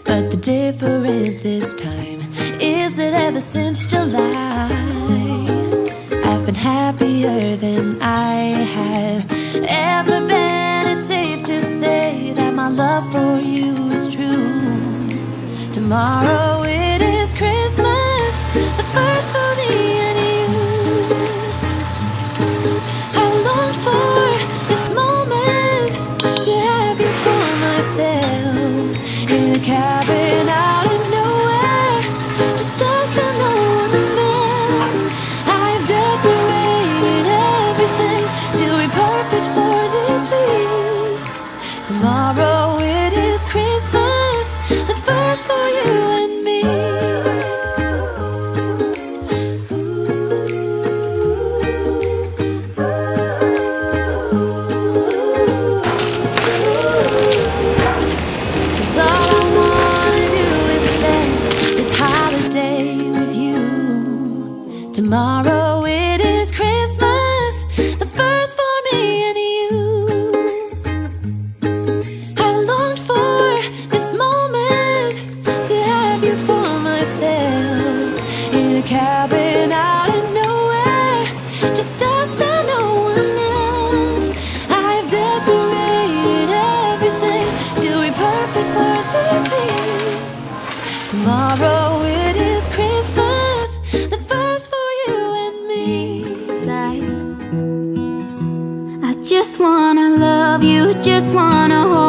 But the difference this time is that ever since July, I've been happier than I have ever been. It's safe to say that my love for you is true. Tomorrow it is Christmas, the first for me and you. I longed for this moment to have you for myself, in a cabin out in nowhere, just us and no one else. I've decorated everything till we're perfect for this week. Tomorrow it is Christmas, the first for you and me. Cause all I wanna do is spend this holiday with you. Tomorrow it is Christmas, the first for me and you. I've longed for this moment to have you for myself, in a cabin out in nowhere, just us and no one else. I've decorated everything till we're perfect for this week. Tomorrow it is Christmas, the first for you and me. I just wanna love you, just wanna hold